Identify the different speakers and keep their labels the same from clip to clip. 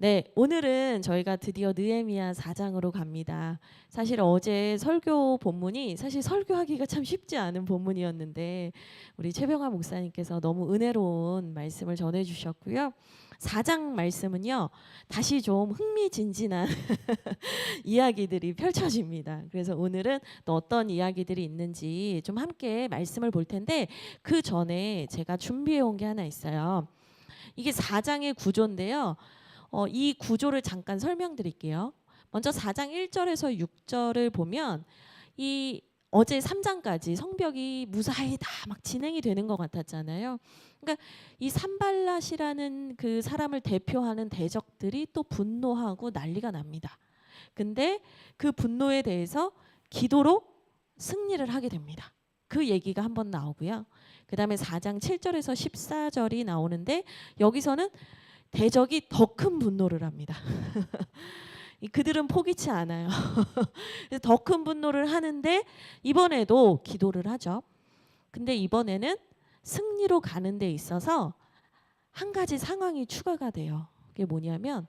Speaker 1: 네, 오늘은 저희가 드디어 느헤미야 4장으로 갑니다. 사실 어제 설교 본문이 사실 설교하기가 참 쉽지 않은 본문이었는데 우리 최병화 목사님께서 너무 은혜로운 말씀을 전해 주셨고요. 4장 말씀은요. 다시 좀 흥미진진한 이야기들이 펼쳐집니다. 그래서 오늘은 또 어떤 이야기들이 있는지 좀 함께 말씀을 볼 텐데 그 전에 제가 준비해 온 게 하나 있어요. 이게 4장의 구조인데요. 이 구조를 잠깐 설명드릴게요. 먼저 4장 1절에서 6절을 보면 이 어제 3장까지 성벽이 무사히 다 막 진행이 되는 것 같았잖아요. 그러니까 이 산발랏이라는 그 사람을 대표하는 대적들이 또 분노하고 난리가 납니다. 근데 그 분노에 대해서 기도로 승리를 하게 됩니다. 그 얘기가 한번 나오고요. 그 다음에 4장 7절에서 14절이 나오는데 여기서는 대적이 더 큰 분노를 합니다. 그들은 포기치 않아요. 더 큰 분노를 하는데 이번에도 기도를 하죠. 근데 이번에는 승리로 가는 데 있어서 한 가지 상황이 추가가 돼요. 그게 뭐냐면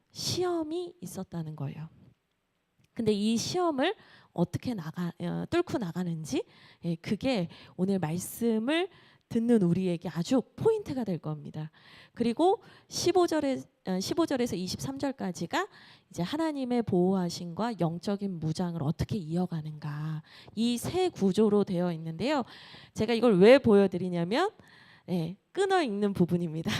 Speaker 1: 시험이 있었다는 거예요. 근데 이 시험을 어떻게 뚫고 나가는지 그게 오늘 말씀을 듣는 우리에게 아주 포인트가 될 겁니다. 그리고 15절에서 23절까지가 이제 하나님의 보호하심과 영적인 무장을 어떻게 이어가는가 이 세 구조로 되어 있는데요. 제가 이걸 왜 보여드리냐면 끊어 읽는 부분입니다.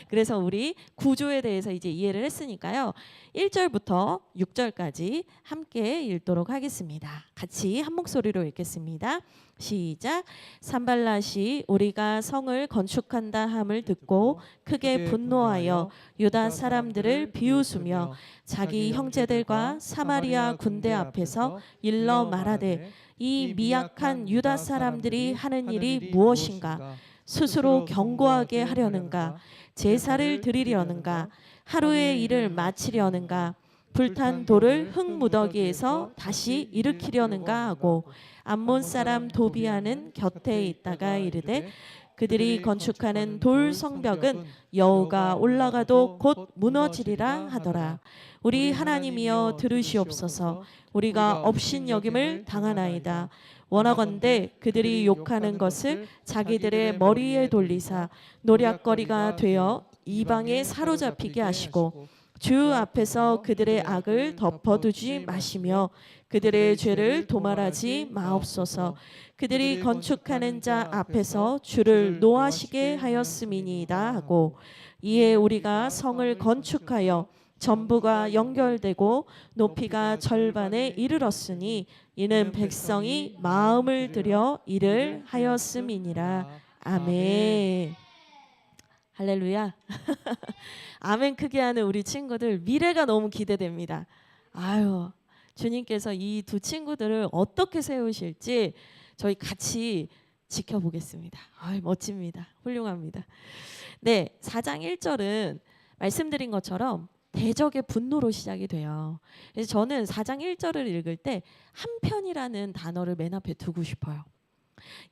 Speaker 1: 그래서 우리 구조에 대해서 이제 이해를 했으니까요. 1절부터 6절까지 함께 읽도록 하겠습니다. 같이 한 목소리로 읽겠습니다. 시작. 산발랏이 우리가 성을 건축한다 함을 듣고 크게 분노하여 유다 사람들을 비웃으며 자기 형제들과 사마리아 군대 앞에서 일러 말하되 이 미약한 유다 사람들이 하는 일이 무엇인가? 스스로 견고하게 하려는가? 제사를 드리려는가? 하루의 일을 마치려는가? 불탄 돌을 흙무더기에서 다시 일으키려는가 하고 암몬 사람 도비아는 곁에 있다가 이르되 그들이 건축하는 돌 성벽은 여호가 올라가도 곧 무너지리라 하더라. 우리 하나님이여 들으시옵소서. 우리가 업신여김을 당하나이다. 원하건대 그들이 욕하는 것을 자기들의 머리에 돌리사 노략거리가 되어 이방에 사로잡히게 하시고 주 앞에서 그들의 악을 덮어두지 마시며 그들의 죄를 도말하지 마옵소서. 그들이 건축하는 자 앞에서 주를 노하시게 하였음이니이다 하고 이에 우리가 성을 건축하여 전부가 연결되고 높이가 절반에 이르렀으니 이는 백성이 마음을 들여 일을 하였음이니라. 아멘. 할렐루야. 아멘 크게 하는 우리 친구들 미래가 너무 기대됩니다. 아유, 주님께서 이 두 친구들을 어떻게 세우실지 저희 같이 지켜보겠습니다. 아유, 멋집니다. 훌륭합니다. 네, 4장 1절은 말씀드린 것처럼 대적의 분노로 시작이 돼요. 그래서 저는 4장 1절을 읽을 때 한편이라는 단어를 맨 앞에 두고 싶어요.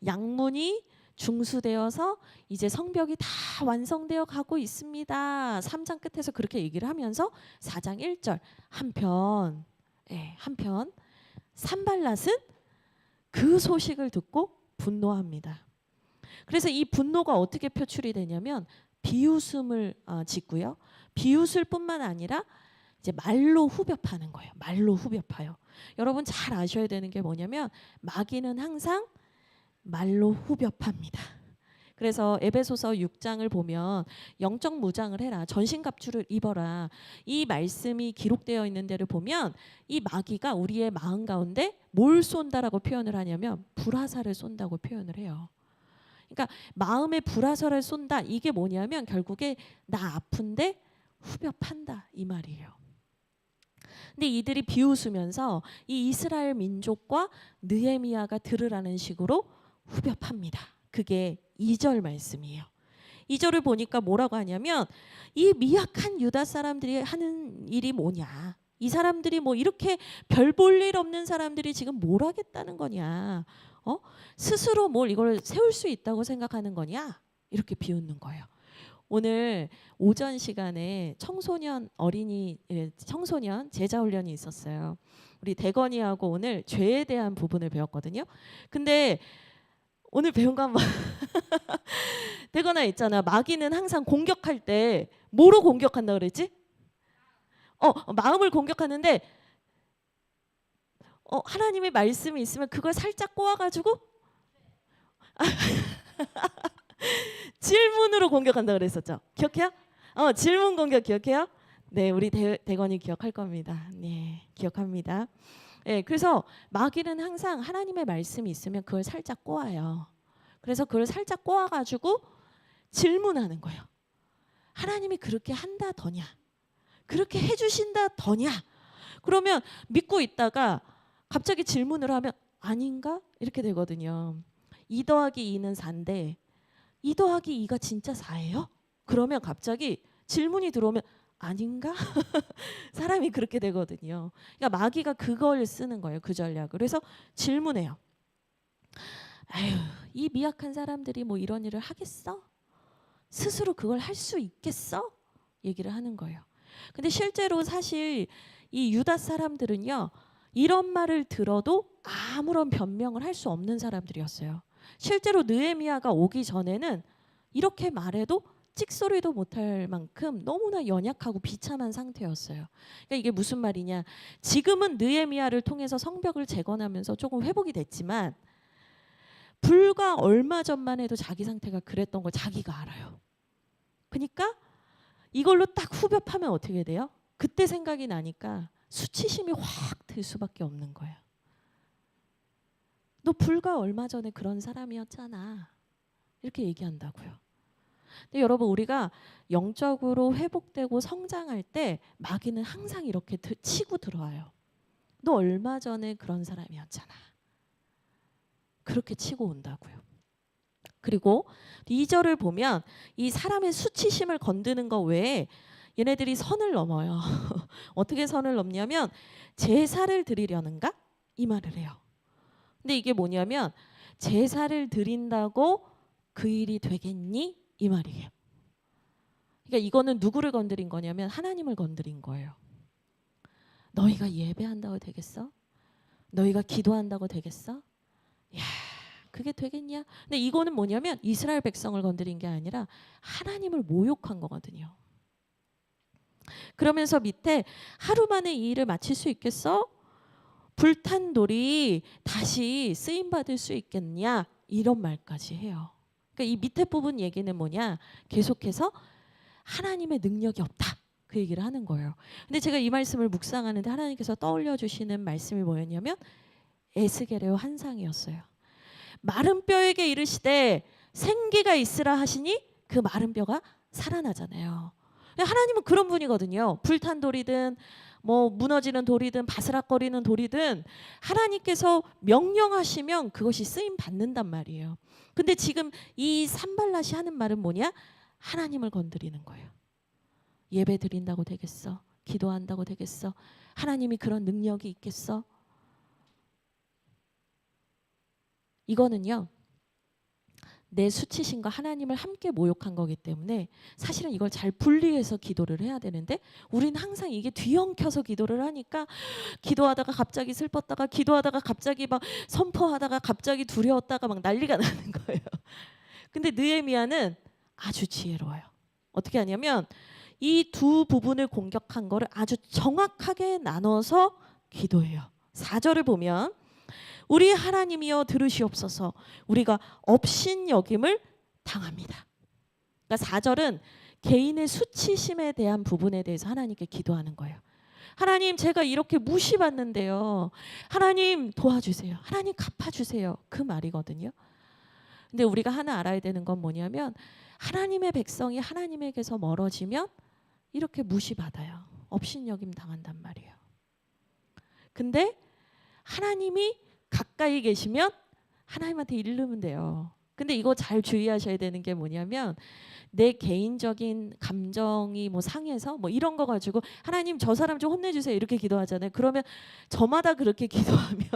Speaker 1: 양문이 중수되어서 이제 성벽이 다 완성되어 가고 있습니다. 3장 끝에서 그렇게 얘기를 하면서 4장 1절 한편 한편 산발랏은 그 소식을 듣고 분노합니다. 그래서 이 분노가 어떻게 표출이 되냐면 비웃음을 짓고요. 비웃을 뿐만 아니라 이제 말로 후벼파는 거예요. 말로 후벼파요. 여러분 잘 아셔야 되는 게 뭐냐면 마귀는 항상 말로 후벼팝니다. 그래서 에베소서 6장을 보면 영적 무장을 해라. 전신갑주를 입어라. 이 말씀이 기록되어 있는 데를 보면 이 마귀가 우리의 마음 가운데 뭘 쏜다라고 표현을 하냐면 불화살을 쏜다고 표현을 해요. 그러니까 마음에 불화살을 쏜다. 이게 뭐냐면 결국에 나 아픈데 후벼 판다 이 말이에요. 근데 이들이 비웃으면서 이 이스라엘 민족과 느헤미야가 들으라는 식으로 후벼 팝니다. 그게 2절 말씀이에요. 2절을 보니까 뭐라고 하냐면 이 미약한 유다 사람들이 하는 일이 뭐냐. 이 사람들이 뭐 이렇게 별 볼 일 없는 사람들이 지금 뭘 하겠다는 거냐. 스스로 뭘 이걸 세울 수 있다고 생각하는 거냐. 이렇게 비웃는 거예요. 오늘 오전 시간에 청소년 청소년 제자 훈련이 있었어요. 우리 대건이하고 오늘 죄에 대한 부분을 배웠거든요. 근데 오늘 배운 거 한번 대건아 있잖아. 마귀는 항상 공격할 때 뭐로 공격한다 그랬지? 마음을 공격하는데 하나님의 말씀이 있으면 그걸 살짝 꼬아가지고 질문으로 공격한다 그랬었죠. 기억해요? 질문 공격 기억해요? 네, 우리 대건이 기억할 겁니다. 네, 기억합니다. 네, 그래서 마귀는 항상 하나님의 말씀이 있으면 그걸 살짝 꼬아요. 그래서 그걸 살짝 꼬아가지고 질문하는 거예요. 하나님이 그렇게 한다더냐? 그렇게 해주신다더냐? 그러면 믿고 있다가 갑자기 질문을 하면 아닌가? 이렇게 되거든요. 2 더하기 2는 4인데 2 더하기 2가 진짜 4예요? 그러면 갑자기 질문이 들어오면 아닌가? 사람이 그렇게 되거든요. 그러니까 마귀가 그걸 쓰는 거예요. 그 전략을. 그래서 질문해요. 아유, 이 미약한 사람들이 뭐 이런 일을 하겠어? 스스로 그걸 할 수 있겠어? 얘기를 하는 거예요. 근데 실제로 사실 이 유다 사람들은요. 이런 말을 들어도 아무런 변명을 할 수 없는 사람들이었어요. 실제로 느헤미야가 오기 전에는 이렇게 말해도 찍소리도 못할 만큼 너무나 연약하고 비참한 상태였어요. 그러니까 이게 무슨 말이냐. 지금은 느헤미야를 통해서 성벽을 재건하면서 조금 회복이 됐지만 불과 얼마 전만 해도 자기 상태가 그랬던 걸 자기가 알아요. 그러니까 이걸로 딱 후벼파면 어떻게 돼요? 그때 생각이 나니까 수치심이 확 들 수밖에 없는 거예요. 너 불과 얼마 전에 그런 사람이었잖아. 이렇게 얘기한다고요. 근데 여러분 우리가 영적으로 회복되고 성장할 때 마귀는 항상 이렇게 치고 들어와요. 너 얼마 전에 그런 사람이었잖아. 그렇게 치고 온다고요. 그리고 2절을 보면 이 사람의 수치심을 건드는 거 외에 얘네들이 선을 넘어요. 어떻게 선을 넘냐면 제사를 드리려는가? 이 말을 해요. 근데 이게 뭐냐면 제사를 드린다고 그 일이 되겠니? 이 말이에요. 그러니까 이거는 누구를 건드린 거냐면 하나님을 건드린 거예요. 너희가 예배한다고 되겠어? 너희가 기도한다고 되겠어? 야, 그게 되겠냐? 근데 이거는 뭐냐면 이스라엘 백성을 건드린 게 아니라 하나님을 모욕한 거거든요. 그러면서 밑에 하루 만에 이 일을 마칠 수 있겠어? 불탄 돌이 다시 쓰임 받을 수 있겠냐? 이런 말까지 해요. 그러니까 이 밑에 부분 얘기는 뭐냐? 계속해서 하나님의 능력이 없다. 그 얘기를 하는 거예요. 근데 제가 이 말씀을 묵상하는데 하나님께서 떠올려 주시는 말씀이 뭐였냐면 에스겔의 환상이었어요. 마른 뼈에게 이르시되 생기가 있으라 하시니 그 마른 뼈가 살아나잖아요. 하나님은 그런 분이거든요. 불탄 돌이든 뭐 무너지는 돌이든 바스락거리는 돌이든 하나님께서 명령하시면 그것이 쓰임 받는단 말이에요. 근데 지금 이 산발랏이 하는 말은 뭐냐? 하나님을 건드리는 거예요. 예배 드린다고 되겠어? 기도한다고 되겠어? 하나님이 그런 능력이 있겠어? 이거는요. 내 수치심과 하나님을 함께 모욕한 거기 때문에 사실은 이걸 잘 분리해서 기도를 해야 되는데 우리는 항상 이게 뒤엉켜서 기도를 하니까 기도하다가 갑자기 슬펐다가 기도하다가 갑자기 막 선포하다가 갑자기 두려웠다가 막 난리가 나는 거예요. 근데 느헤미야는 아주 지혜로워요. 어떻게 하냐면 이 두 부분을 공격한 거를 아주 정확하게 나눠서 기도해요. 4절을 보면 우리 하나님이여 들으시옵소서 우리가 업신여김을 당합니다. 그러니까 4절은 개인의 수치심에 대한 부분에 대해서 하나님께 기도하는 거예요. 하나님 제가 이렇게 무시받는데요. 하나님 도와주세요. 하나님 갚아주세요. 그 말이거든요. 근데 우리가 하나 알아야 되는 건 뭐냐면 하나님의 백성이 하나님에게서 멀어지면 이렇게 무시받아요. 업신여김 당한단 말이에요. 근데 하나님이 가까이 계시면 하나님한테 이르면 돼요. 근데 이거 잘 주의하셔야 되는 게 뭐냐면 내 개인적인 감정이 뭐 상해서 뭐 이런 거 가지고 하나님 저 사람 좀 혼내주세요 이렇게 기도하잖아요. 그러면 저마다 그렇게 기도하면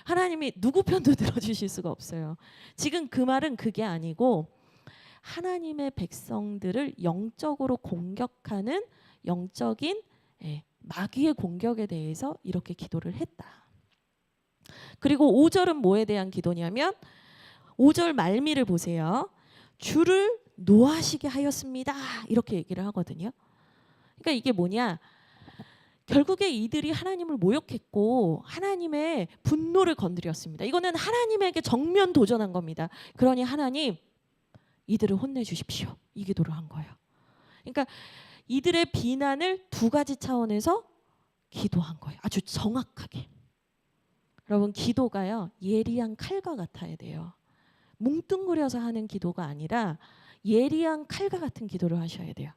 Speaker 1: 하나님이 누구 편도 들어주실 수가 없어요. 지금 그 말은 그게 아니고 하나님의 백성들을 영적으로 공격하는 영적인 마귀의 공격에 대해서 이렇게 기도를 했다. 그리고 5절은 뭐에 대한 기도냐면 5절 말미를 보세요. 주를 노하시게 하였습니다. 이렇게 얘기를 하거든요. 그러니까 이게 뭐냐? 결국에 이들이 하나님을 모욕했고 하나님의 분노를 건드렸습니다. 이거는 하나님에게 정면 도전한 겁니다. 그러니 하나님 이들을 혼내주십시오. 이 기도를 한 거예요. 그러니까 이들의 비난을 두 가지 차원에서 기도한 거예요. 아주 정확하게. 여러분 기도가요. 예리한 칼과 같아야 돼요. 뭉뚱그려서 하는 기도가 아니라 예리한 칼과 같은 기도를 하셔야 돼요.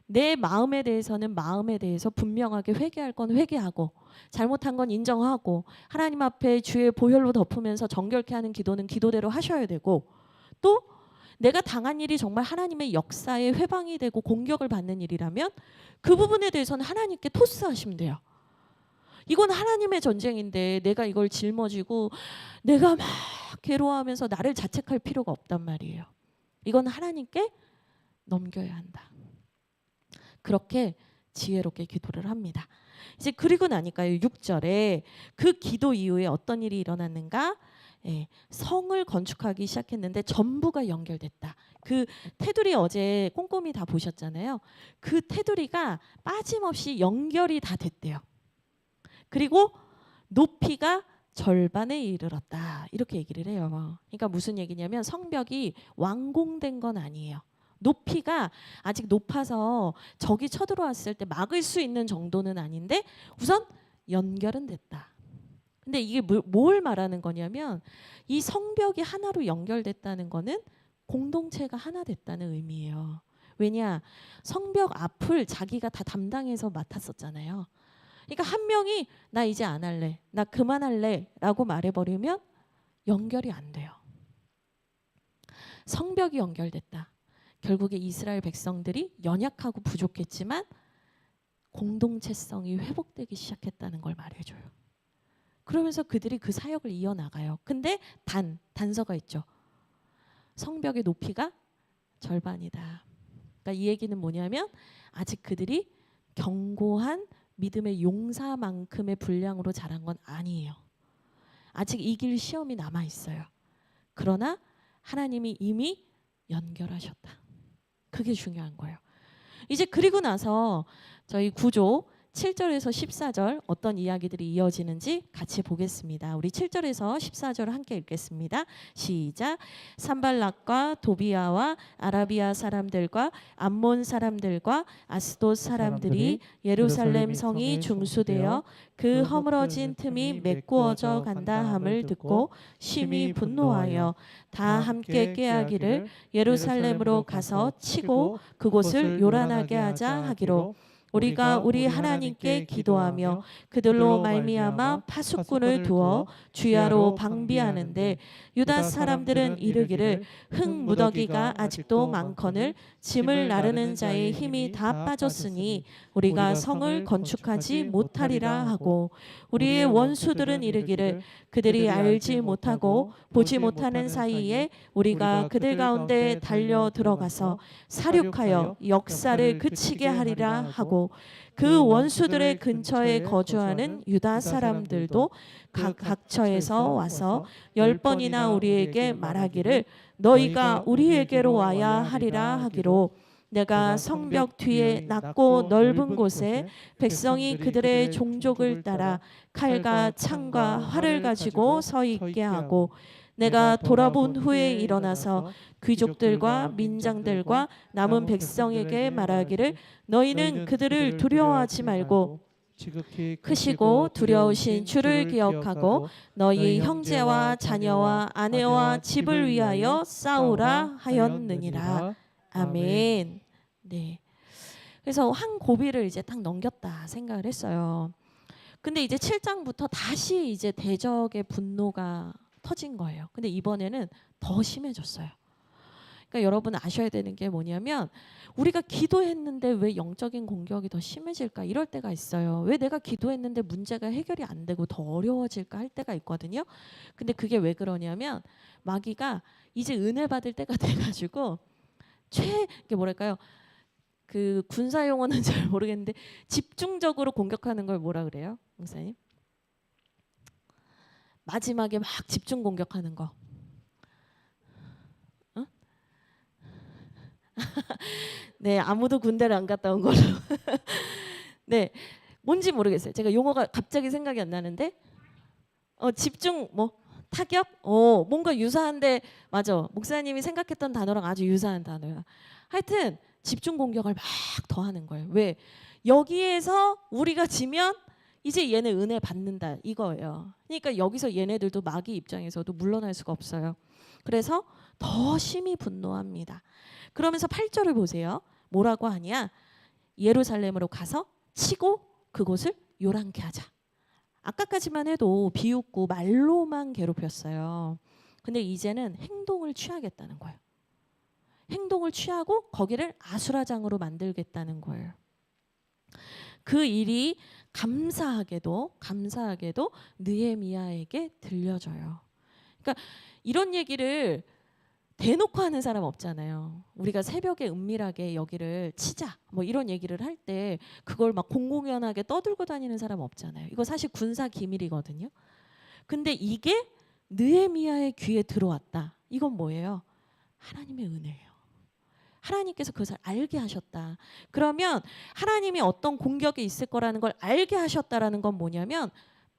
Speaker 1: 내 마음에 대해서는 마음에 대해서 분명하게 회개할 건 회개하고 잘못한 건 인정하고 하나님 앞에 주의 보혈로 덮으면서 정결케 하는 기도는 기도대로 하셔야 되고 또 내가 당한 일이 정말 하나님의 역사에 회방이 되고 공격을 받는 일이라면 그 부분에 대해서는 하나님께 토스하시면 돼요. 이건 하나님의 전쟁인데 내가 이걸 짊어지고 내가 막 괴로워하면서 나를 자책할 필요가 없단 말이에요. 이건 하나님께 넘겨야 한다. 그렇게 지혜롭게 기도를 합니다. 이제 그리고 나니까요. 6절에 그 기도 이후에 어떤 일이 일어났는가? 성을 건축하기 시작했는데 전부가 연결됐다. 그 테두리 어제 꼼꼼히 다 보셨잖아요. 그 테두리가 빠짐없이 연결이 다 됐대요. 그리고 높이가 절반에 이르렀다. 이렇게 얘기를 해요. 그러니까 무슨 얘기냐면 성벽이 완공된 건 아니에요. 높이가 아직 높아서 적이 쳐들어왔을 때 막을 수 있는 정도는 아닌데 우선 연결은 됐다. 근데 이게 뭘 말하는 거냐면 이 성벽이 하나로 연결됐다는 거는 공동체가 하나 됐다는 의미예요. 왜냐? 성벽 앞을 자기가 다 담당해서 맡았었잖아요. 그러니까 한 명이 나 이제 안 할래, 나 그만할래 라고 말해버리면 연결이 안 돼요. 성벽이 연결됐다. 결국에 이스라엘 백성들이 연약하고 부족했지만 공동체성이 회복되기 시작했다는 걸 말해줘요. 그러면서 그들이 그 사역을 이어나가요. 근데 단서가 있죠. 성벽의 높이가 절반이다. 그러니까 이 얘기는 뭐냐면 아직 그들이 견고한 믿음의 용사만큼의 분량으로 자란 건 아니에요. 아직 이길 시험이 남아 있어요. 그러나 하나님이 이미 연결하셨다. 그게 중요한 거예요. 이제 그리고 나서 저희 9조 7절에서 14절 어떤 이야기들이 이어지는지 같이 보겠습니다. 우리 7절에서 14절 함께 읽겠습니다. 시작. 산발락과 도비아와 아라비아 사람들과 암몬 사람들과 아스돗 사람들이 예루살렘 성이 중수되어 그 허물어진 틈이 메꾸어져 간다 함을 듣고 심히 분노하여 다 함께 꾀하기를 예루살렘으로 가서 치고 그곳을 요란하게 하자 하기로 우리가 우리 하나님께 기도하며 그들로 말미암아 파수꾼을 두어 주야로 방비하는데 유다 사람들은 이르기를 흙 무더기가 아직도 많거늘 짐을 나르는 자의 힘이 다 빠졌으니 우리가 성을 건축하지 못하리라 하고 우리의 원수들은 이르기를 그들이 알지 못하고 보지 못하는 사이에 우리가 그들 가운데 달려 들어가서 사륙하여 역사를 그치게 하리라 하고 그 원수들의 근처에 거주하는 유다 사람들도 각 각처에서 와서 10번이나 우리에게 말하기를 너희가 우리에게로 와야 하리라 하기로 내가 성벽 뒤에 낮고 넓은 곳에 백성이 그들의 종족을 따라 칼과 창과 활을 가지고 서 있게 하고 내가 돌아본 후에 일어나서 귀족들과 민장들과 남은 백성에게 말하기를 너희는 그들을 두려워하지 말고 크시고 두려우신 주를 기억하고 너희 형제와 자녀와 아내와 집을 위하여 싸우라 하였느니라. 아멘. 네. 그래서 한 고비를 이제 딱 넘겼다 생각을 했어요. 근데 이제 7장부터 다시 이제 대적의 분노가 터진 거예요. 근데 이번에는 더 심해졌어요. 그러니까 여러분 아셔야 되는 게 뭐냐면 우리가 기도했는데 왜 영적인 공격이 더 심해질까 이럴 때가 있어요. 왜 내가 기도했는데 문제가 해결이 안 되고 더 어려워질까 할 때가 있거든요. 근데 그게 왜 그러냐면 마귀가 이제 은혜 받을 때가 돼가지고 이게 뭐랄까요? 그 군사 용어는 잘 모르겠는데 집중적으로 공격하는 걸 뭐라 그래요, 목사님? 마지막에 막 집중 공격하는 거. 어? 네, 아무도 군대를 안 갔다 온 걸로. 네, 뭔지 모르겠어요. 제가 용어가 갑자기 생각이 안 나는데, 집중 뭐 타격? 뭔가 유사한데 맞아. 목사님이 생각했던 단어랑 아주 유사한 단어야. 하여튼 집중 공격을 막 더하는 거예요. 왜? 여기에서 우리가 지면 이제 얘네 은혜 받는다 이거예요. 그러니까 여기서 얘네들도 마귀 입장에서도 물러날 수가 없어요. 그래서 더 심히 분노합니다. 그러면서 8절을 보세요. 뭐라고 하냐? 예루살렘으로 가서 치고 그곳을 요란케 하자. 아까까지만 해도 비웃고 말로만 괴롭혔어요. 근데 이제는 행동을 취하겠다는 거예요. 행동을 취하고 거기를 아수라장으로 만들겠다는 거예요. 그 일이 감사하게도 느헤미야에게 들려져요. 그러니까 이런 얘기를 대놓고 하는 사람 없잖아요. 우리가 새벽에 은밀하게 여기를 치자 뭐 이런 얘기를 할 때 그걸 막 공공연하게 떠들고 다니는 사람 없잖아요. 이거 사실 군사 기밀이거든요. 근데 이게 느헤미야의 귀에 들어왔다. 이건 뭐예요? 하나님의 은혜예요. 하나님께서 그것을 알게 하셨다. 그러면 하나님이 어떤 공격이 있을 거라는 걸 알게 하셨다라는 건 뭐냐면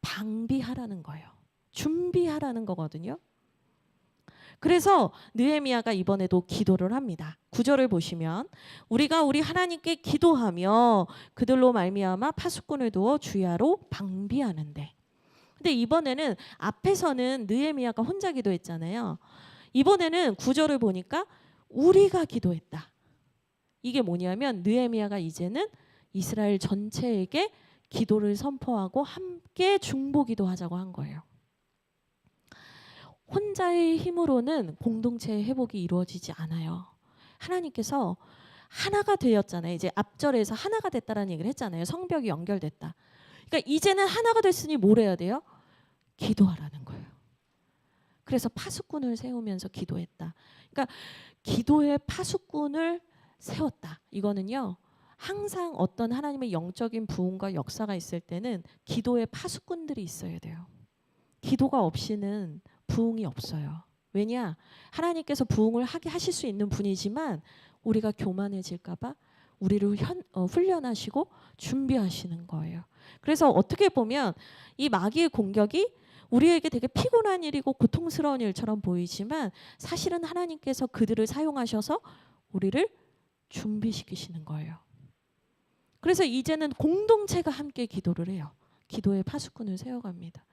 Speaker 1: 방비하라는 거예요. 준비하라는 거거든요. 그래서 느헤미야가 이번에도 기도를 합니다. 9절을 보시면 우리가 우리 하나님께 기도하며 그들로 말미암아 파수꾼을 두어 주야로 방비하는데. 근데 이번에는 앞에서는 느헤미야가 혼자 기도했잖아요. 이번에는 9절을 보니까 우리가 기도했다. 이게 뭐냐면 느헤미야가 이제는 이스라엘 전체에게 기도를 선포하고 함께 중보기도 하자고 한 거예요. 혼자의 힘으로는 공동체의 회복이 이루어지지 않아요. 하나님께서 하나가 되었잖아요. 이제 앞절에서 하나가 됐다라는 얘기를 했잖아요. 성벽이 연결됐다. 그러니까 이제는 하나가 됐으니 뭘 해야 돼요? 기도하라는 거예요. 그래서 파수꾼을 세우면서 기도했다. 그러니까 기도의 파수꾼을 세웠다. 이거는요. 항상 어떤 하나님의 영적인 부흥과 역사가 있을 때는 기도의 파수꾼들이 있어야 돼요. 기도가 없이는 부흥이 없어요. 왜냐? 하나님께서 부흥을 하게 하실 수 있는 분이지만 우리가 교만해질까 봐 우리를 훈련하시고 준비하시는 거예요. 그래서 어떻게 보면 이 마귀의 공격이 우리에게 되게 피곤한 일이고 고통스러운 일처럼 보이지만 사실은 하나님께서 그들을 사용하셔서 우리를 준비시키시는 거예요. 그래서 이제는 공동체가 함께 기도를 해요. 기도의 파수꾼을 세워갑니다.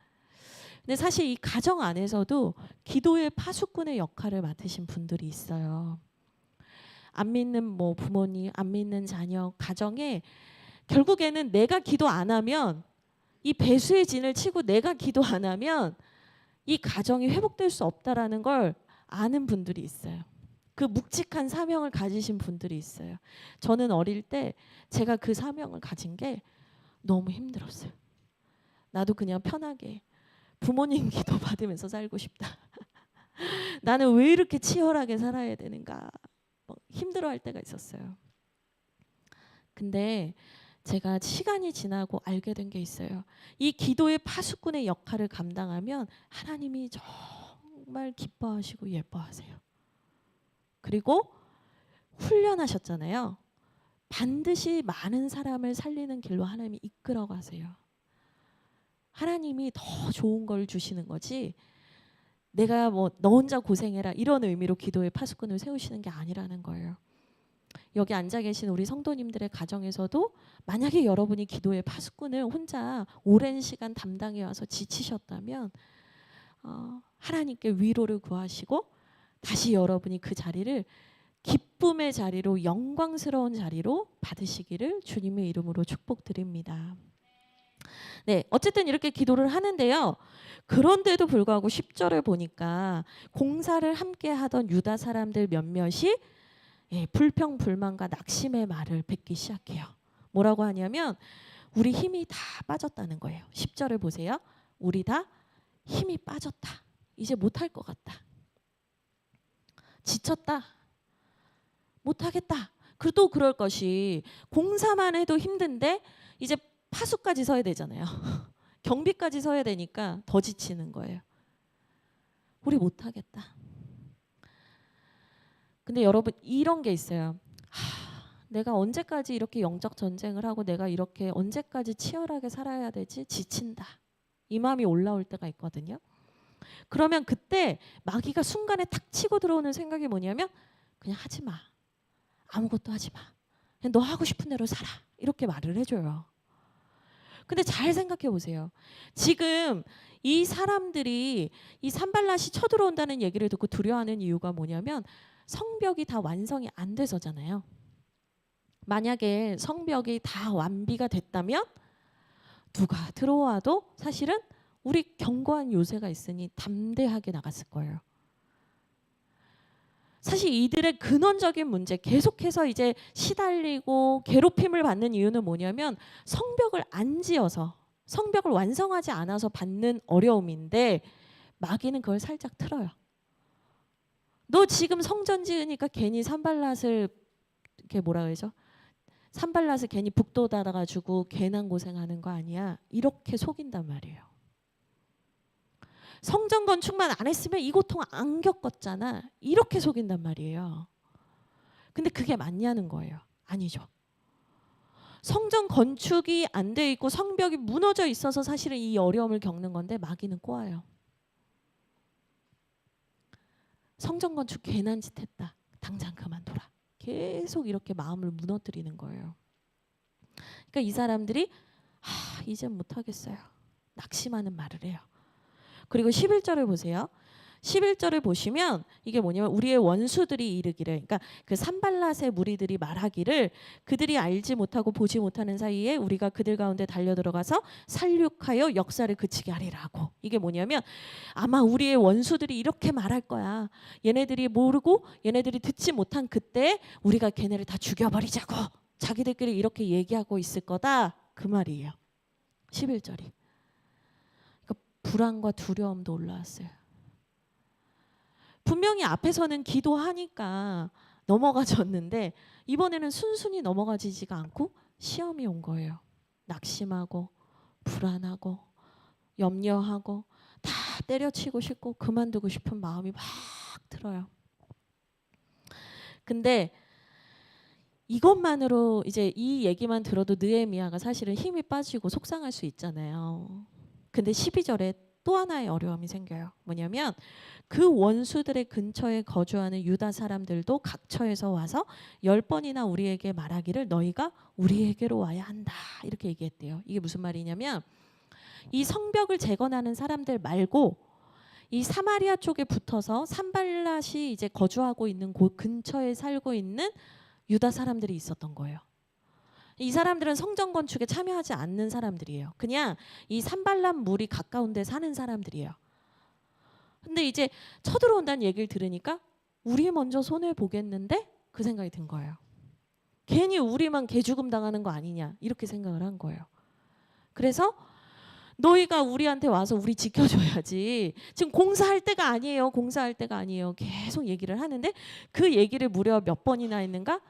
Speaker 1: 근데 사실 이 가정 안에서도 기도의 파수꾼의 역할을 맡으신 분들이 있어요. 안 믿는 뭐 부모님, 안 믿는 자녀, 가정에 결국에는 내가 기도 안 하면 이 배수의 진을 치고 내가 기도 안 하면 이 가정이 회복될 수 없다라는 걸 아는 분들이 있어요. 그 묵직한 사명을 가지신 분들이 있어요. 저는 어릴 때 제가 그 사명을 가진 게 너무 힘들었어요. 나도 그냥 편하게 부모님 기도 받으면서 살고 싶다. 나는 왜 이렇게 치열하게 살아야 되는가 힘들어할 때가 있었어요. 근데 제가 시간이 지나고 알게 된 게 있어요. 이 기도의 파수꾼의 역할을 감당하면 하나님이 정말 기뻐하시고 예뻐하세요. 그리고 훈련하셨잖아요. 반드시 많은 사람을 살리는 길로 하나님이 이끌어 가세요. 하나님이 더 좋은 걸 주시는 거지 내가 뭐 너 혼자 고생해라 이런 의미로 기도의 파수꾼을 세우시는 게 아니라는 거예요. 여기 앉아 계신 우리 성도님들의 가정에서도 만약에 여러분이 기도의 파수꾼을 혼자 오랜 시간 담당해 와서 지치셨다면 하나님께 위로를 구하시고 다시 여러분이 그 자리를 기쁨의 자리로 영광스러운 자리로 받으시기를 주님의 이름으로 축복드립니다. 네, 어쨌든 이렇게 기도를 하는데요. 그런데도 불구하고 10절을 보니까 공사를 함께 하던 유다 사람들 몇몇이 불평 불만과 낙심의 말을 뱉기 시작해요. 뭐라고 하냐면 우리 힘이 다 빠졌다는 거예요. 10절을 보세요. 우리 다 힘이 빠졌다. 이제 못할 것 같다. 지쳤다. 못하겠다. 또 그럴 것이 공사만 해도 힘든데 이제 파수까지 서야 되잖아요. 경비까지 서야 되니까 더 지치는 거예요. 우리 못하겠다. 근데 여러분 이런 게 있어요. 내가 언제까지 이렇게 영적 전쟁을 하고 내가 이렇게 언제까지 치열하게 살아야 되지? 지친다. 이 마음이 올라올 때가 있거든요. 그러면 그때 마귀가 순간에 탁 치고 들어오는 생각이 뭐냐면 그냥 하지 마. 아무것도 하지 마. 그냥 너 하고 싶은 대로 살아. 이렇게 말을 해줘요. 근데 잘 생각해 보세요. 지금 이 사람들이 이 산발랏이 쳐들어온다는 얘기를 듣고 두려워하는 이유가 뭐냐면 성벽이 다 완성이 안 돼서잖아요. 만약에 성벽이 다 완비가 됐다면 누가 들어와도 사실은 우리 견고한 요새가 있으니 담대하게 나갔을 거예요. 사실 이들의 근원적인 문제, 계속해서 이제 시달리고 괴롭힘을 받는 이유는 뭐냐면 성벽을 안 지어서, 성벽을 완성하지 않아서 받는 어려움인데 마귀는 그걸 살짝 틀어요. 너 지금 성전 지으니까 괜히 산발랏을 이렇게 뭐라 그러죠? 산발랏을 괜히 북돋아가지고 괜한 고생하는 거 아니야. 이렇게 속인단 말이에요. 성전 건축만 안 했으면 이 고통 안 겪었잖아. 이렇게 속인단 말이에요. 근데 그게 맞냐는 거예요. 아니죠. 성전 건축이 안 돼 있고 성벽이 무너져 있어서 사실은 이 어려움을 겪는 건데 마귀는 꼬아요. 성전 건축 괜한 짓 했다. 당장 그만둬라. 계속 이렇게 마음을 무너뜨리는 거예요. 그러니까 이 사람들이 이젠 못하겠어요. 낙심하는 말을 해요. 그리고 11절을 보세요. 11절을 보시면 이게 뭐냐면 우리의 원수들이 이르기를, 그러니까 그 산발랏의 무리들이 말하기를 그들이 알지 못하고 보지 못하는 사이에 우리가 그들 가운데 달려들어가서 살육하여 역사를 그치게 하리라고. 이게 뭐냐면 아마 우리의 원수들이 이렇게 말할 거야. 얘네들이 모르고 얘네들이 듣지 못한 그때 우리가 걔네를 다 죽여버리자고 자기들끼리 이렇게 얘기하고 있을 거다. 그 말이에요. 11절이. 불안과 두려움도 올라왔어요. 분명히 앞에서는 기도하니까 넘어가졌는데 이번에는 순순히 넘어가지지가 않고 시험이 온 거예요. 낙심하고 불안하고 염려하고 다 때려치고 싶고 그만두고 싶은 마음이 막 들어요. 근데 이것만으로 이제 이 얘기만 들어도 느헤미야가 사실은 힘이 빠지고 속상할 수 있잖아요. 근데 12절에 또 하나의 어려움이 생겨요. 뭐냐면 그 원수들의 근처에 거주하는 유다 사람들도 각처에서 와서 10번이나 우리에게 말하기를 너희가 우리에게로 와야 한다. 이렇게 얘기했대요. 이게 무슨 말이냐면 이 성벽을 재건하는 사람들 말고 이 사마리아 쪽에 붙어서 산발랏이 이제 거주하고 있는 곳 근처에 살고 있는 유다 사람들이 있었던 거예요. 이 사람들은 성전 건축에 참여하지 않는 사람들이에요. 그냥 이 산발랏 물이 가까운 데 사는 사람들이에요. 근데 이제 쳐들어온다는 얘기를 들으니까 우리 먼저 손해 보겠는데 그 생각이 든 거예요. 괜히 우리만 개죽음 당하는 거 아니냐 이렇게 생각을 한 거예요. 그래서 너희가 우리한테 와서 우리 지켜줘야지. 지금 공사할 때가 아니에요. 공사할 때가 아니에요. 계속 얘기를 하는데 그 얘기를 무려 몇 번이나 했는가?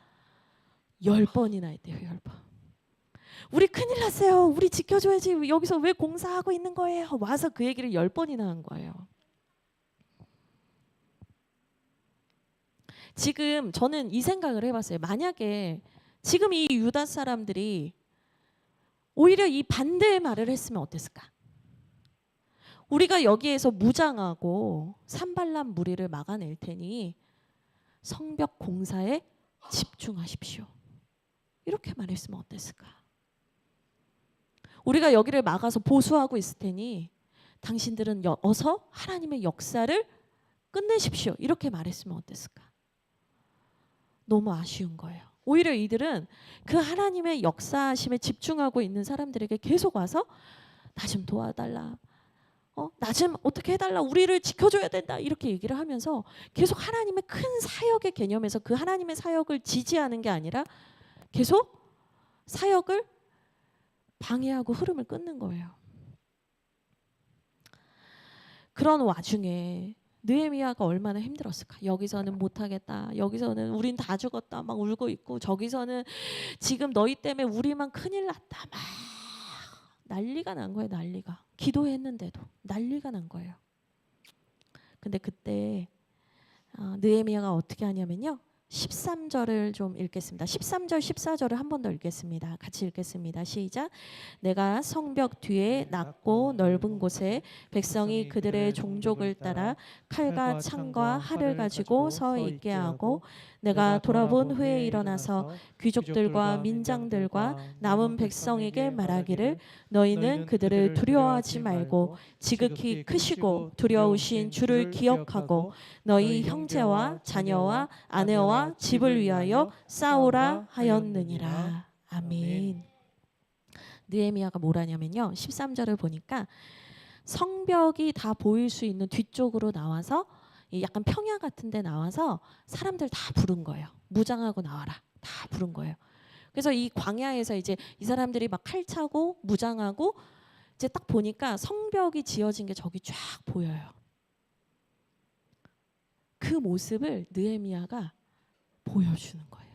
Speaker 1: 10번이나 했대요. 10번. 우리 큰일 났어요. 우리 지켜줘야지. 여기서 왜 공사하고 있는 거예요. 와서 그 얘기를 10번이나 한 거예요. 지금 저는 이 생각을 해봤어요. 만약에 지금 이 유다 사람들이 오히려 이 반대의 말을 했으면 어땠을까? 우리가 여기에서 무장하고 산발랏 무리를 막아낼 테니 성벽 공사에 집중하십시오. 이렇게 말했으면 어땠을까? 우리가 여기를 막아서 보수하고 있을 테니 당신들은 어서 하나님의 역사를 끝내십시오. 이렇게 말했으면 어땠을까? 너무 아쉬운 거예요. 오히려 이들은 그 하나님의 역사심에 집중하고 있는 사람들에게 계속 와서 나 좀 도와달라. 나 좀 어떻게 해달라. 우리를 지켜줘야 된다. 이렇게 얘기를 하면서 계속 하나님의 큰 사역의 개념에서 그 하나님의 사역을 지지하는 게 아니라 계속 사역을 방해하고 흐름을 끊는 거예요. 그런 와중에 느헤미야가 얼마나 힘들었을까. 여기서는 못하겠다. 여기서는 우린 다 죽었다. 막 울고 있고, 저기서는 지금 너희 때문에 우리만 큰일 났다. 막 난리가 난 거예요. 난리가. 기도했는데도 난리가 난 거예요. 근데 그때 느헤미야가 어떻게 하냐면요. 13절을 좀 읽겠습니다. 13절 14절을 한 번 더 읽겠습니다. 같이 읽겠습니다. 시작. 내가 성벽 뒤에 낮고 넓은 곳에 백성이 그들의 종족을 따라 칼과 창과 활을 가지고 서 있게 하고, 내가 돌아본 후에 일어나서 귀족들과 민장들과 남은 백성에게 말하기를 너희는 그들을 두려워하지 말고 지극히 크시고 두려우신 주를 기억하고 너희 형제와 자녀와 아내와 집을 위하여 싸우라 하였느니라. 아멘. 느헤미야가 뭐라냐면요. 13절을 보니까 성벽이 다 보일 수 있는 뒤쪽으로 나와서 약간 평야 같은 데 나와서 사람들 다 부른 거예요. 무장하고 나와라. 다 부른 거예요. 그래서 이 광야에서 이제 이 사람들이 막 칼 차고 무장하고 이제 딱 보니까 성벽이 지어진 게 저기 쫙 보여요. 그 모습을 느헤미야가 보여주는 거예요.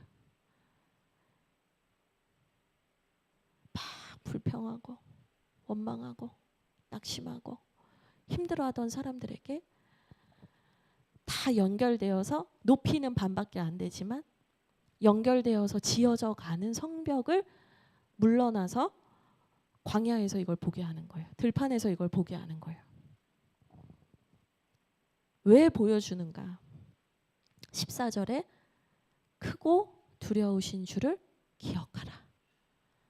Speaker 1: 막 불평하고 원망하고 낙심하고 힘들어하던 사람들에게 다 연결되어서 높이는 반밖에 안 되지만 연결되어서 지어져 가는 성벽을 물러나서 광야에서 이걸 보게 하는 거예요. 들판에서 이걸 보게 하는 거예요. 왜 보여주는가? 14절에 크고 두려우신 주를 기억하라.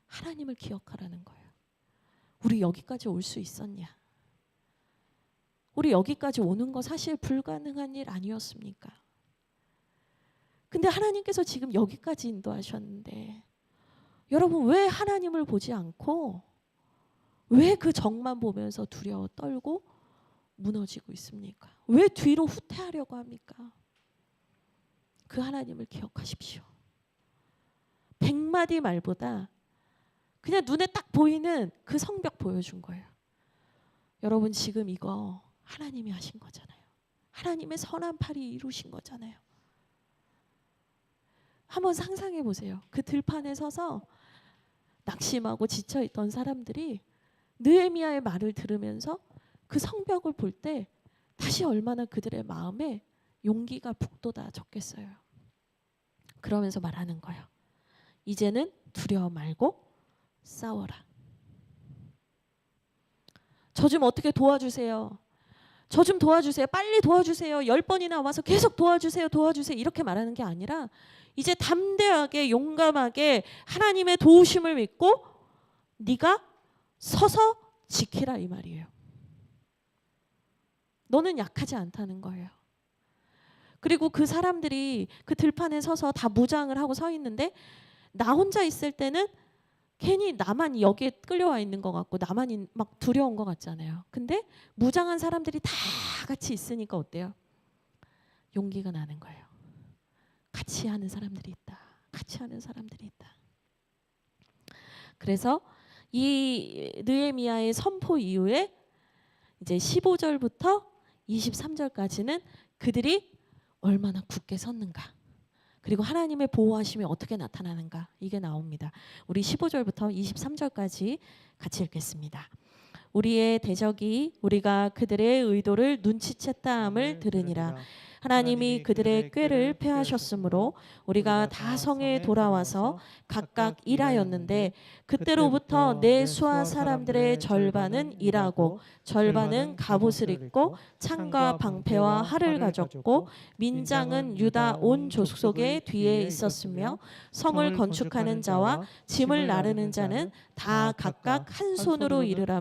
Speaker 1: 하나님을 기억하라는 거예요. 우리 여기까지 올 수 있었냐? 우리 여기까지 오는 거 사실 불가능한 일 아니었습니까? 근데 하나님께서 지금 여기까지 인도하셨는데 여러분 왜 하나님을 보지 않고 왜 그 적만 보면서 두려워 떨고 무너지고 있습니까? 왜 뒤로 후퇴하려고 합니까? 그 하나님을 기억하십시오. 100마디 말보다 그냥 눈에 딱 보이는 그 성벽 보여준 거예요. 여러분 지금 이거 하나님이 하신 거잖아요. 하나님의 선한 팔이 이루신 거잖아요. 한번 상상해 보세요. 그 들판에 서서 낙심하고 지쳐있던 사람들이 느헤미야의 말을 들으면서 그 성벽을 볼 때 다시 얼마나 그들의 마음에 용기가 북돋아졌겠어요. 그러면서 말하는 거예요. 이제는 두려워 말고 싸워라. 저 좀 어떻게 도와주세요. 저 좀 도와주세요. 빨리 도와주세요. 10번이나 와서 계속 도와주세요. 도와주세요. 이렇게 말하는 게 아니라 이제 담대하게 용감하게 하나님의 도우심을 믿고 네가 서서 지키라 이 말이에요. 너는 약하지 않다는 거예요. 그리고 그 사람들이 그 들판에 서서 다 무장을 하고 서 있는데 나 혼자 있을 때는 괜히 나만 여기에 끌려와 있는 것 같고 나만 막 두려운 것 같잖아요. 근데 무장한 사람들이 다 같이 있으니까 어때요? 용기가 나는 거예요. 같이 하는 사람들이 있다. 같이 하는 사람들이 있다. 그래서 이 느헤미야의 선포 이후에 이제 15절부터 23절까지는 그들이 얼마나 굳게 섰는가, 그리고 하나님의 보호하심이 어떻게 나타나는가, 이게 나옵니다. 우리 15절부터 23절까지 같이 읽겠습니다. 우리의 대적이 우리가 그들의 의도를 눈치챘다함을 들으니라. 하나님이 그들의 꾀를 패하셨으므로 우리가 다 성에 돌아와서 각각 일하였는데 그때로부터 내 수하 사람들의 절반은 일하고 절반은 갑옷을 입고 창과 방패와 활을 가졌고 민장은 유다 온 족속의 뒤에 있었으며 성을 건축하는 자와 짐을 나르는 자는 다 각각 한 손으로 일을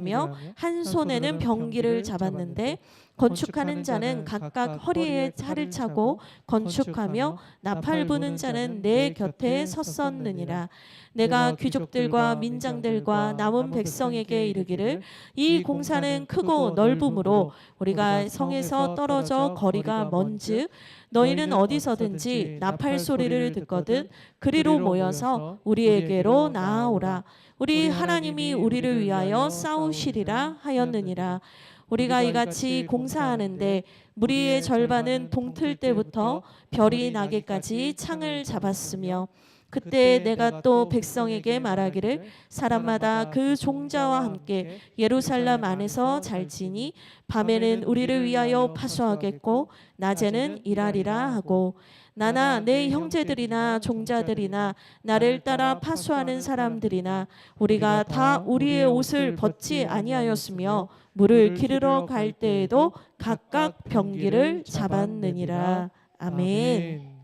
Speaker 1: 한 손에는 병기를 잡았는데 건축하는 자는 각각 허리에 활을 차고 건축하며 나팔 부는 자는 내 곁에 섰었느니라. 내가 귀족들과 민장들과 남은 백성에게 이르기를 이 공사는 크고 넓음으로 우리가 성에서 떨어져 거리가 먼즉 너희는 어디서든지 나팔 소리를 듣거든 그리로 모여서 우리에게로 나아오라. 우리 하나님이 우리를 위하여 싸우시리라 하였느니라. 우리가 이같이 공사하는데 무리의 절반은 동틀 때부터 별이 나기까지 창을 잡았으며 그때 내가 또 백성에게 말하기를 사람마다 그 종자와 함께 예루살렘 안에서 잘지니 밤에는 우리를 위하여 파수하겠고 낮에는 일하리라 하고 나나 내 형제들이나 종자들이나 나를 따라 파수하는 사람들이나 우리가 다 우리의 옷을 벗지 아니하였으며 물을 기르러 갈 때에도 각각 병기를 잡았느니라. 아멘.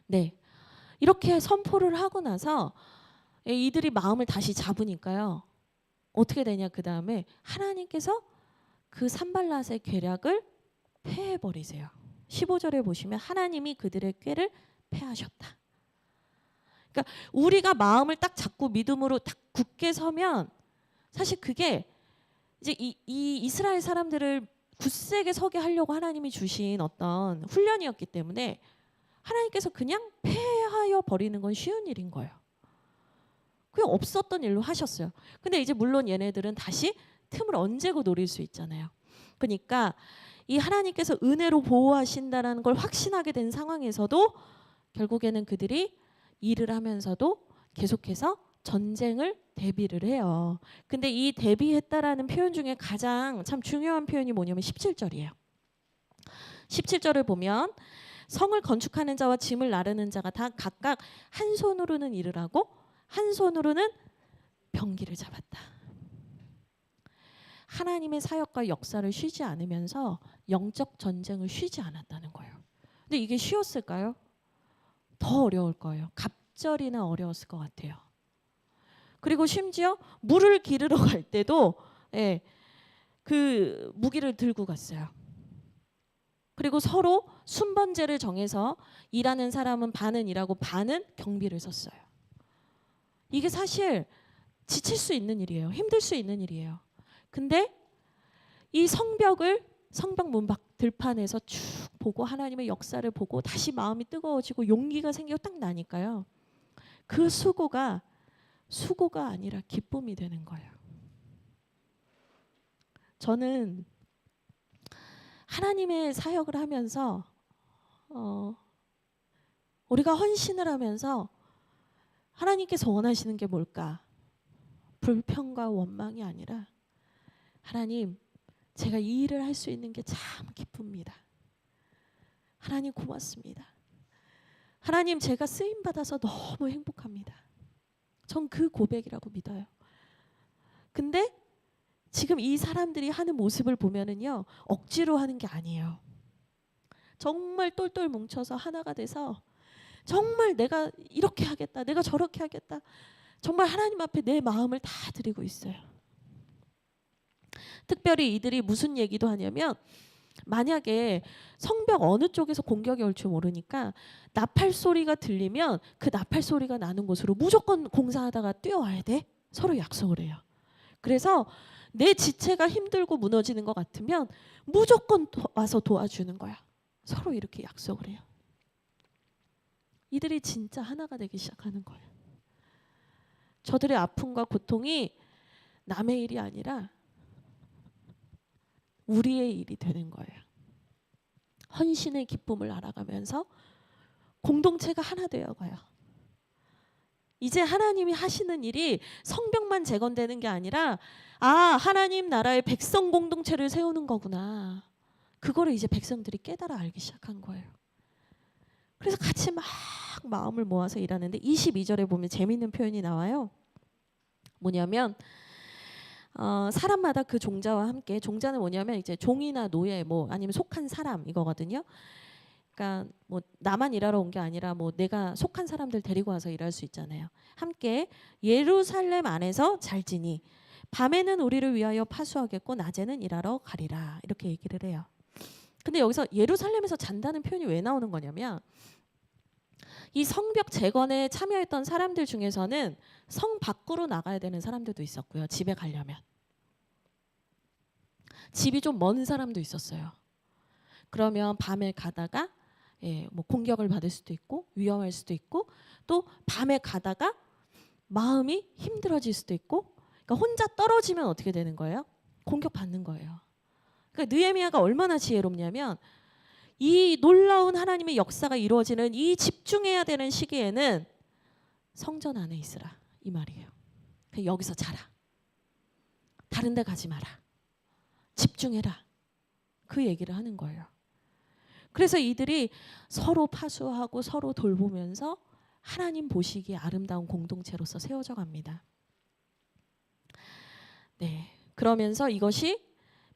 Speaker 1: 네. 이렇게 선포를 하고 나서 이들이 마음을 다시 잡으니까요. 어떻게 되냐 그 다음에 하나님께서 그 산발랏의 계략을 패해버리세요. 15절에 보시면 하나님이 그들의 꾀를 패하셨다. 그러니까 우리가 마음을 딱 잡고 믿음으로 딱 굳게 서면 사실 그게 이제 이 이스라엘 사람들을 굳세게 서게 하려고 하나님이 주신 어떤 훈련이었기 때문에 하나님께서 그냥 패하여 버리는 건 쉬운 일인 거예요. 그냥 없었던 일로 하셨어요. 근데 이제 물론 얘네들은 다시 틈을 언제고 노릴 수 있잖아요. 그러니까 이 하나님께서 은혜로 보호하신다는 걸 확신하게 된 상황에서도 결국에는 그들이 일을 하면서도 계속해서 전쟁을 대비를 해요. 근데 이 대비했다라는 표현 중에 가장 참 중요한 표현이 뭐냐면 17절이에요. 17절을 보면 성을 건축하는 자와 짐을 나르는 자가 다 각각 한 손으로는 일을 하고 한 손으로는 병기를 잡았다. 하나님의 사역과 역사를 쉬지 않으면서 영적 전쟁을 쉬지 않았다는 거예요. 근데 이게 쉬웠을까요? 더 어려울 거예요. 갑절이나 어려웠을 것 같아요. 그리고 심지어 물을 기르러 갈 때도 그 무기를 들고 갔어요. 그리고 서로 순번제를 정해서 일하는 사람은 반은 일하고 반은 경비를 섰어요. 이게 사실 지칠 수 있는 일이에요. 힘들 수 있는 일이에요. 근데 이 성벽 문 밖 들판에서 쭉 보고 하나님의 역사를 보고 다시 마음이 뜨거워지고 용기가 생기고 딱 나니까요. 그 수고가 아니라 기쁨이 되는 거예요. 저는 하나님의 사역을 하면서 우리가 헌신을 하면서 하나님께서 원하시는 게 뭘까? 불평과 원망이 아니라 하나님, 제가 이 일을 할 수 있는 게 참 기쁩니다. 하나님 고맙습니다. 하나님, 제가 쓰임 받아서 너무 행복합니다. 전 그 고백이라고 믿어요. 근데 지금 이 사람들이 하는 모습을 보면은요, 억지로 하는 게 아니에요. 정말 똘똘 뭉쳐서 하나가 돼서 정말 내가 이렇게 하겠다, 내가 저렇게 하겠다. 정말 하나님 앞에 내 마음을 다 드리고 있어요. 특별히 이들이 무슨 얘기도 하냐면 만약에 성벽 어느 쪽에서 공격이 올 줄 모르니까 나팔 소리가 들리면 그 나팔 소리가 나는 곳으로 무조건 공사하다가 뛰어와야 돼. 서로 약속을 해요. 그래서 내 지체가 힘들고 무너지는 것 같으면 무조건 와서 도와주는 거야. 서로 이렇게 약속을 해요. 이들이 진짜 하나가 되기 시작하는 거예요. 저들의 아픔과 고통이 남의 일이 아니라 우리의 일이 되는 거예요. 헌신의 기쁨을 알아가면서 공동체가 하나 되어가요. 이제 하나님이 하시는 일이 성벽만 재건되는 게 아니라 하나님 나라의 백성 공동체를 세우는 거구나. 그거를 이제 백성들이 깨달아 알기 시작한 거예요. 그래서 같이 막 마음을 모아서 일하는데 22절에 보면 재미있는 표현이 나와요. 뭐냐면 사람마다 그 종자와 함께, 종자는 뭐냐면 이제 종이나 노예 뭐 아니면 속한 사람 이거거든요. 그러니까 뭐 나만 일하러 온 게 아니라 뭐 내가 속한 사람들 데리고 와서 일할 수 있잖아요. 함께 예루살렘 안에서 잘 지니 밤에는 우리를 위하여 파수하겠고 낮에는 일하러 가리라. 이렇게 얘기를 해요. 근데 여기서 예루살렘에서 잔다는 표현이 왜 나오는 거냐면 이 성벽 재건에 참여했던 사람들 중에서는 성 밖으로 나가야 되는 사람들도 있었고요. 집에 가려면. 집이 좀 먼 사람도 있었어요. 그러면 밤에 가다가 뭐 공격을 받을 수도 있고 위험할 수도 있고 또 밤에 가다가 마음이 힘들어질 수도 있고, 그러니까 혼자 떨어지면 어떻게 되는 거예요? 공격받는 거예요. 그러니까 느헤미야가 얼마나 지혜롭냐면 이 놀라운 하나님의 역사가 이루어지는 이 집중해야 되는 시기에는 성전 안에 있으라 이 말이에요. 그냥 여기서 자라. 다른 데 가지 마라. 집중해라. 그 얘기를 하는 거예요. 그래서 이들이 서로 파수하고 서로 돌보면서 하나님 보시기에 아름다운 공동체로서 세워져 갑니다. 네. 그러면서 이것이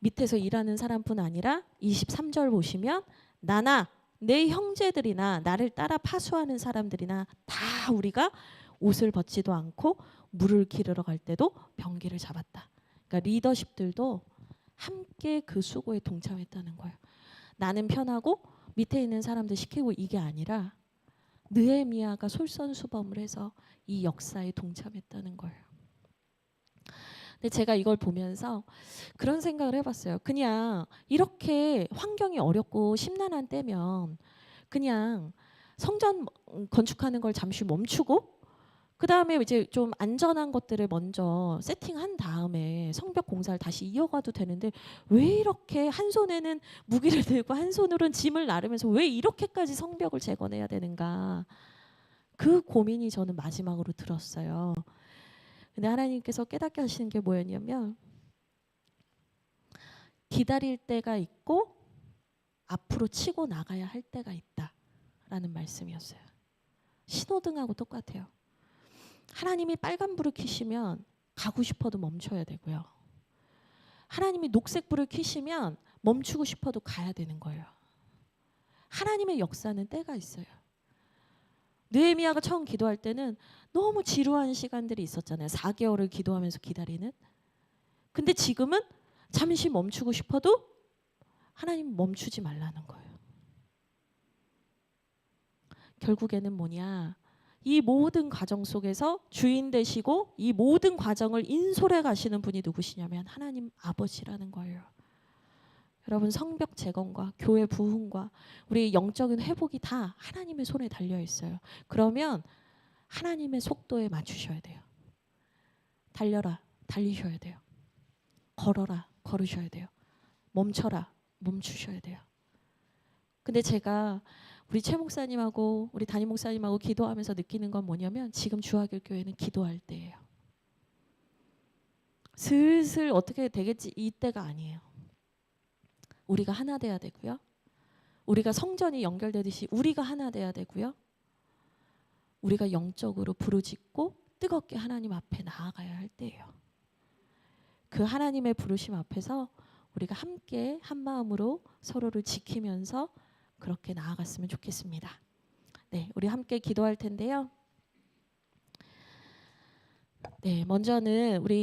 Speaker 1: 밑에서 일하는 사람뿐 아니라 23절 보시면 나나 내 형제들이나 나를 따라 파수하는 사람들이나 다 우리가 옷을 벗지도 않고 물을 기르러 갈 때도 병기를 잡았다. 그러니까 리더십들도 함께 그 수고에 동참했다는 거예요. 나는 편하고 밑에 있는 사람들 시키고 이게 아니라 느헤미야가 솔선수범을 해서 이 역사에 동참했다는 거예요. 근데 제가 이걸 보면서 그런 생각을 해봤어요. 그냥 이렇게 환경이 어렵고 심란한 때면 그냥 성전 건축하는 걸 잠시 멈추고 그 다음에 이제 좀 안전한 것들을 먼저 세팅한 다음에 성벽 공사를 다시 이어가도 되는데 왜 이렇게 한 손에는 무기를 들고 한 손으로는 짐을 나르면서 왜 이렇게까지 성벽을 재건해야 되는가. 그 고민이 저는 마지막으로 들었어요. 근데 하나님께서 깨닫게 하시는 게 뭐였냐면 기다릴 때가 있고 앞으로 치고 나가야 할 때가 있다라는 말씀이었어요. 신호등하고 똑같아요. 하나님이 빨간불을 켜시면 가고 싶어도 멈춰야 되고요. 하나님이 녹색불을 켜시면 멈추고 싶어도 가야 되는 거예요. 하나님의 역사는 때가 있어요. 느헤미야가 처음 기도할 때는 너무 지루한 시간들이 있었잖아요. 4개월을 기도하면서 기다리는. 근데 지금은 잠시 멈추고 싶어도 하나님 멈추지 말라는 거예요. 결국에는 뭐냐? 이 모든 과정 속에서 주인 되시고 이 모든 과정을 인솔해 가시는 분이 누구시냐면 하나님 아버지라는 거예요. 여러분 성벽 재건과 교회 부흥과 우리 영적인 회복이 다 하나님의 손에 달려 있어요. 그러면 하나님의 속도에 맞추셔야 돼요. 달려라, 달리셔야 돼요. 걸어라, 걸으셔야 돼요. 멈춰라, 멈추셔야 돼요. 근데 제가 우리 최 목사님하고 우리 담임 목사님하고 기도하면서 느끼는 건 뭐냐면 지금 주하길 교회는 기도할 때예요. 슬슬 어떻게 되겠지 이때가 아니에요. 우리가 하나 돼야 되고요. 우리가 성전이 연결되듯이 우리가 하나 돼야 되고요. 우리가 영적으로 부르짖고 뜨겁게 하나님 앞에 나아가야 할 때예요. 그 하나님의 부르심 앞에서 우리가 함께 한 마음으로 서로를 지키면서 그렇게 나아갔으면 좋겠습니다. 네, 우리 함께 기도할 텐데요. 네, 먼저는 우리